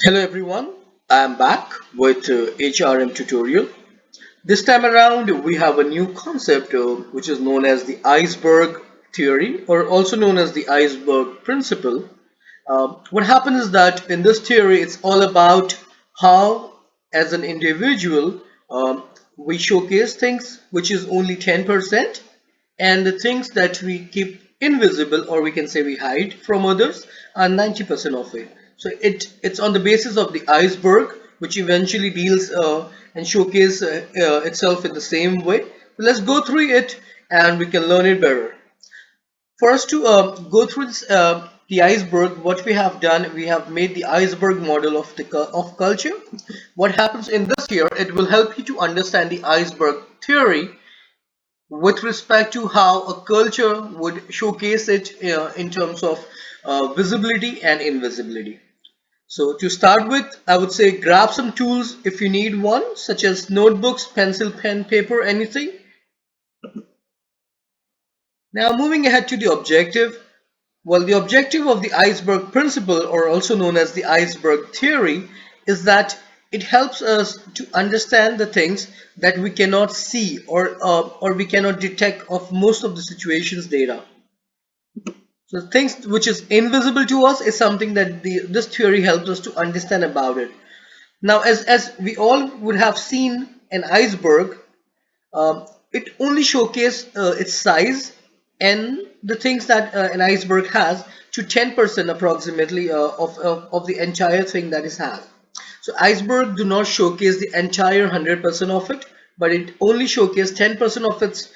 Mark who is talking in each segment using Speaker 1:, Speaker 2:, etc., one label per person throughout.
Speaker 1: Hello everyone, I am back with HRM tutorial. This time around we have a new concept which is known as the iceberg theory or also known as the iceberg principle. What happens is that in this theory it's all about how as an individual we showcase things which is only 10% and the things that we keep invisible or we can say we hide from others are 90% of it. So it's on the basis of the iceberg which eventually deals and showcase itself in the same way. So let's go through it and we can learn it better. For us to go through the iceberg, what we have done, we have made the iceberg model of of culture. What happens in this here, it will help you to understand the iceberg theory with respect to how a culture would showcase it in terms of visibility and invisibility. So to start with, I would say grab some tools if you need one, such as notebooks, pencil, pen, paper, anything. Now moving ahead to the objective. Well, the objective of the iceberg principle, or also known as the iceberg theory, is that it helps us to understand the things that we cannot see or we cannot detect of most of the situations data. So things which is invisible to us is something that this theory helps us to understand about it. Now, as we all would have seen an iceberg, it only showcases its size and the things that an iceberg has to 10% approximately of the entire thing that it has. So iceberg do not showcase the entire 100% of it, but it only showcases 10% of its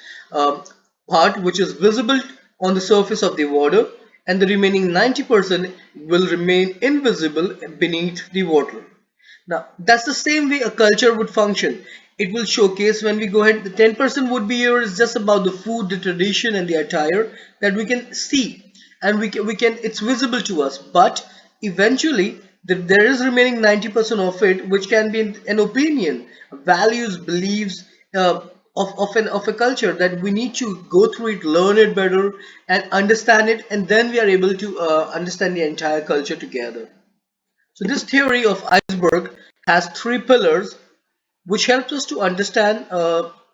Speaker 1: part which is visible on the surface of the water, and the remaining 90% will remain invisible beneath the water. Now, that's the same way a culture would function. It will showcase when we go ahead, the 10% would be here is just about the food, the tradition, and the attire that we can see, and we can it's visible to us. But eventually, there is remaining 90% of it, which can be an opinion, values, beliefs. Of a culture that we need to go through it, learn it better, and understand it, and then we are able to understand the entire culture together. So this theory of iceberg has three pillars which helps us to understand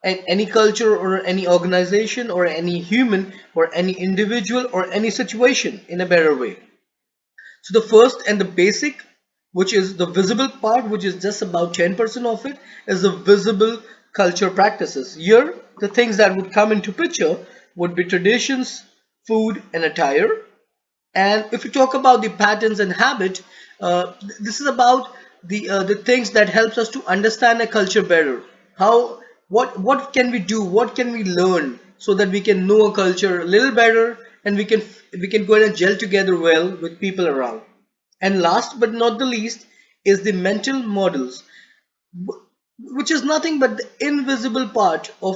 Speaker 1: any culture or any organization or any human or any individual or any situation in a better way. So the first and the basic, which is the visible part, which is just about 10% of it, is the visible culture practices. Here, the things that would come into picture would be traditions, food, and attire. And if we talk about the patterns and habit, this is about the things that helps us to understand a culture better. How what can we do? What can we learn so that we can know a culture a little better and we can go ahead and gel together well with people around. And last but not the least is the mental models, which is nothing but the invisible part of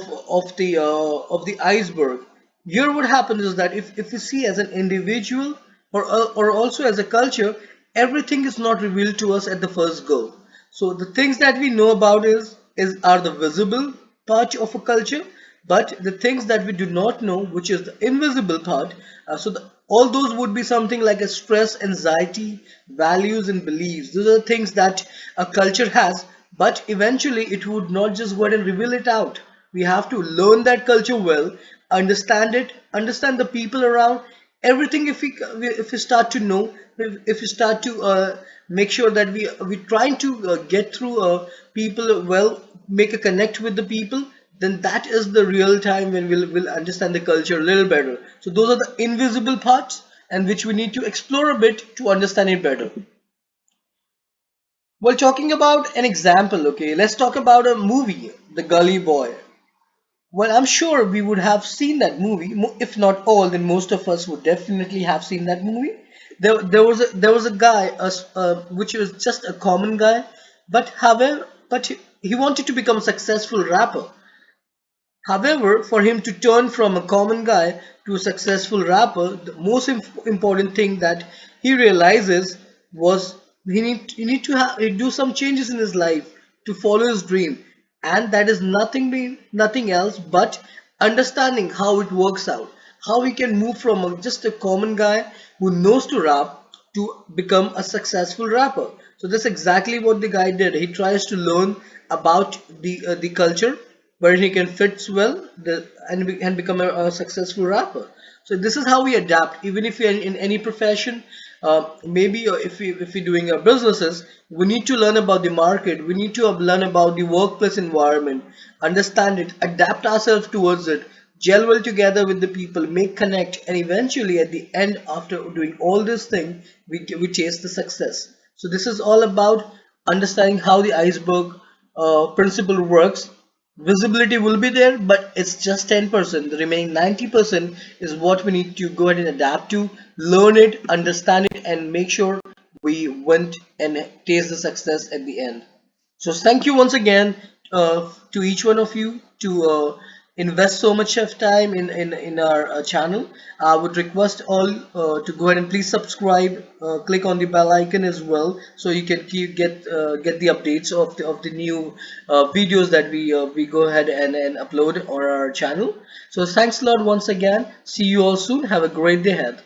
Speaker 1: the iceberg. Here, what happens is that if we see as an individual or also as a culture, everything is not revealed to us at the first go. So the things that we know about is are the visible part of a culture, but the things that we do not know, which is the invisible part, all those would be something like a stress, anxiety, values, and beliefs. Those are the things that a culture has, but eventually it would not just go ahead and reveal it out. We have to learn that culture well, understand it, understand the people around, everything. If we start to know, if we start to make sure that we trying to get through people well, make a connect with the people, then that is the real time when we'll understand the culture a little better. So those are the invisible parts and which we need to explore a bit to understand it better. Well, talking about an example, okay, let's talk about a movie, The Gully Boy. Well, I'm sure we would have seen that movie. If not all, then most of us would definitely have seen that movie. There was a guy, which was just a common guy, but he wanted to become a successful rapper. However, for him to turn from a common guy to a successful rapper, the most important thing that he realizes was he need to do some changes in his life to follow his dream, and that is nothing else but understanding how it works out, how he can move from just a common guy who knows to rap to become a successful rapper. So that's exactly what the guy did. He tries to learn about the culture where he can fit well and become a successful rapper. So this is how we adapt, even if you're in any profession. Maybe if we're doing our businesses, we need to learn about the market. We need to learn about the workplace environment, understand it, adapt ourselves towards it, gel well together with the people, make connect, and eventually at the end, after doing all this thing, we chase the success. So this is all about understanding how the iceberg principle works. Visibility will be there, but it's just 10%. The remaining 90% is what we need to go ahead and adapt to, learn it, understand it, and make sure we went and taste the success at the end. So thank you once again to each one of you to invest so much of time in our channel. I would request all to go ahead and please subscribe, click on the bell icon as well, so you can get the updates of the new videos that we go ahead and upload on our channel. So thanks a lot once again. See you all soon. Have a great day ahead.